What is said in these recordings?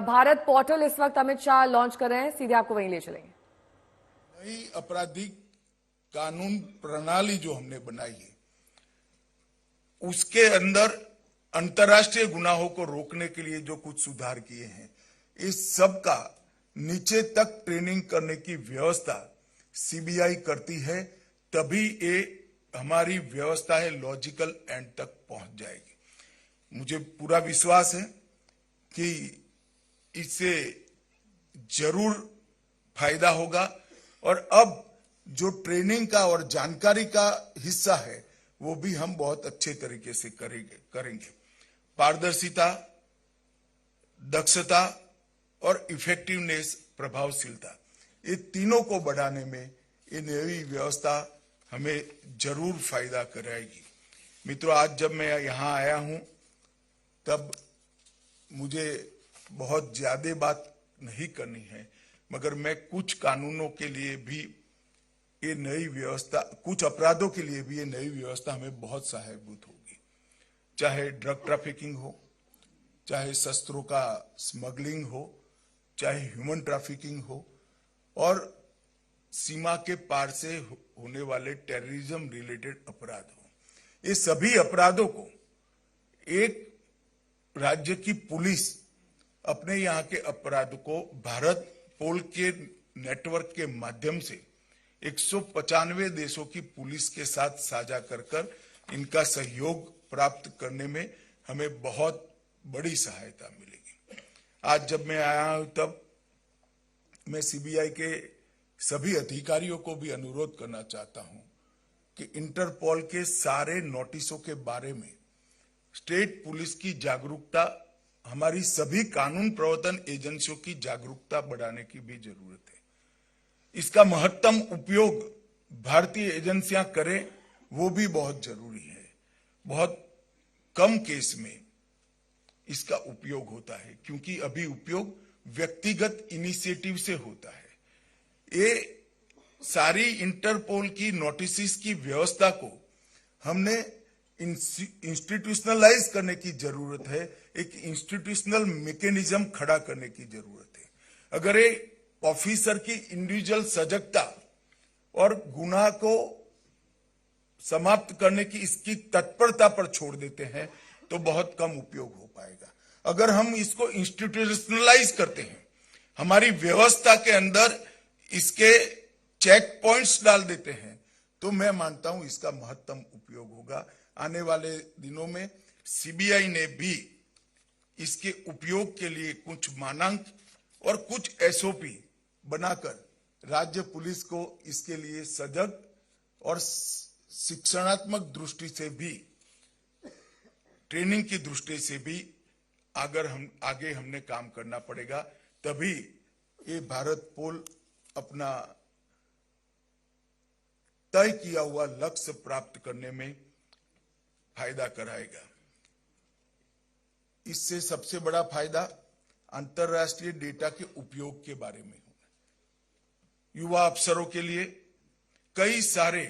Bharat portal इस वक्त Amit Shah launch कर रहे हैं, सीधे आपको वहीं ले चलेंगे। नई आपराधिक कानून प्रणाली जो हमने बनाई है, उसके अंदर अंतर्राष्ट्रीय गुनाहों को रोकने के लिए जो कुछ सुधार किए हैं, इस सब का नीचे तक ट्रेनिंग करने की व्यवस्था सीबीआई करती है, तभी ये हमारी व्यवस्था है लॉजिकल एंड तक पहुंच जाएगी। मुझे पूरा विश्वास है कि इससे जरूर फायदा होगा और अब जो ट्रेनिंग का और जानकारी का हिस्सा है वो भी हम बहुत अच्छे तरीके से करेंगे। पारदर्शिता, दक्षता और इफेक्टिवनेस, प्रभावशीलता, ये तीनों को बढ़ाने में ये नई व्यवस्था हमें जरूर फायदा कराएगी। मित्रों, आज जब मैं यहाँ आया हूं तब मुझे बहुत ज्यादा बात नहीं करनी है, मगर मैं कुछ कानूनों के लिए भी ये नई व्यवस्था, कुछ अपराधों के लिए भी ये नई व्यवस्था हमें बहुत सहायभूत होगी। चाहे ड्रग ट्रैफिकिंग हो, चाहे शस्त्रों का स्मगलिंग हो, चाहे ह्यूमन ट्रैफिकिंग हो और सीमा के पार से होने वाले टेररिज्म रिलेटेड अपराध हो, ये सभी अपराधों को एक राज्य की पुलिस अपने यहाँ के अपराध को भारत पोल के नेटवर्क के माध्यम से 195 देशों की पुलिस के साथ साझा कर इनका सहयोग प्राप्त करने में हमें बहुत बड़ी सहायता मिलेगी। आज जब मैं आया हूं तब मैं सीबीआई के सभी अधिकारियों को भी अनुरोध करना चाहता हूं कि इंटरपोल के सारे नोटिसों के बारे में स्टेट पुलिस की जागरूकता, हमारी सभी कानून प्रवर्तन एजेंसियों की जागरूकता बढ़ाने की भी जरूरत है। इसका महत्तम उपयोग भारतीय एजेंसियां करें, वो भी बहुत जरूरी है। बहुत कम केस में इसका उपयोग होता है, क्योंकि अभी उपयोग व्यक्तिगत इनिशिएटिव से होता है। ये सारी इंटरपोल की नोटिस की व्यवस्था को हमने इंस्टीट्यूशनलाइज करने की जरूरत है, एक इंस्टीट्यूशनल मैकेनिज्म खड़ा करने की जरूरत है। अगर ये ऑफिसर की इंडिविजुअल सजगता और गुनाह को समाप्त करने की इसकी तत्परता पर छोड़ देते हैं तो बहुत कम उपयोग हो पाएगा। अगर हम इसको इंस्टीट्यूशनलाइज करते हैं, हमारी व्यवस्था के अंदर इसके चेक पॉइंट्स डाल देते हैं, तो मैं मानता हूं इसका महत्तम उपयोग होगा। आने वाले दिनों में सीबीआई ने भी इसके उपयोग के लिए कुछ मानक और कुछ एसओपी बनाकर राज्य पुलिस को इसके लिए सजग और शिक्षणात्मक दृष्टि से भी, ट्रेनिंग की दृष्टि से भी आगे हमने काम करना पड़ेगा, तभी ये भारत पोल अपना तय किया हुआ लक्ष्य प्राप्त करने में फायदा कराएगा। इससे सबसे बड़ा फायदा अंतरराष्ट्रीय डेटा के उपयोग के बारे में होगा। युवा अफसरों के लिए कई सारे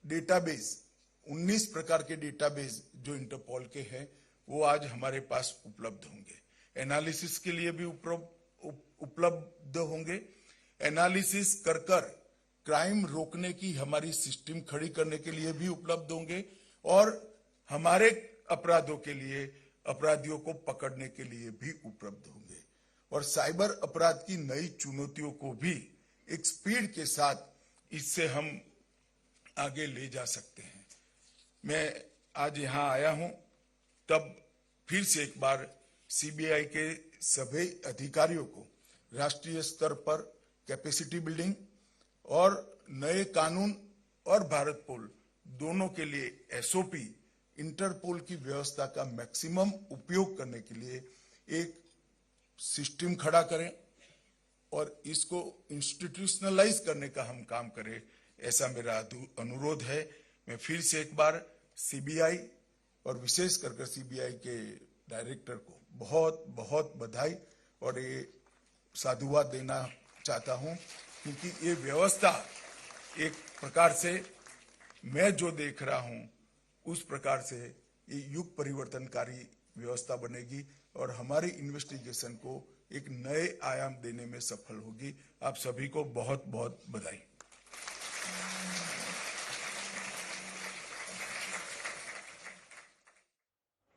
डेटाबेस, 19 प्रकार के डेटाबेस जो इंटरपोल के हैं, वो आज हमारे पास उपलब्ध होंगे। एनालिसिस के लिए भी उपलब्ध होंगे। एनालिसिस कर क्राइम रोकने की हमारी सिस्टम खड़ी करने के लिए भी उपलब्ध होंगे और हमारे अपराधों के लिए, अपराधियों को पकड़ने के लिए भी उपलब्ध होंगे। और साइबर अपराध की नई चुनौतियों को भी एक स्पीड के साथ इससे हम आगे ले जा सकते हैं। मैं आज यहां आया हूं तब फिर से एक बार सीबीआई के सभी अधिकारियों को राष्ट्रीय स्तर पर कैपेसिटी बिल्डिंग और नए कानून और भारत पोल दोनों के लिए एसओपी, इंटरपोल की व्यवस्था का मैक्सिमम उपयोग करने के लिए एक सिस्टम खड़ा करें और इसको इंस्टीट्यूशनलाइज करने का हम काम करें, ऐसा मेरा अनुरोध है। मैं फिर से एक बार सीबीआई और विशेष कर सीबीआई के डायरेक्टर को बहुत बहुत बधाई और ये साधुवाद देना चाहता हूं, क्योंकि ये व्यवस्था एक प्रकार से मैं जो देख रहा हूं उस प्रकार से ये युग परिवर्तनकारी व्यवस्था बनेगी और हमारी इन्वेस्टिगेशन को एक नए आयाम देने में सफल होगी। आप सभी को बहुत बहुत बधाई।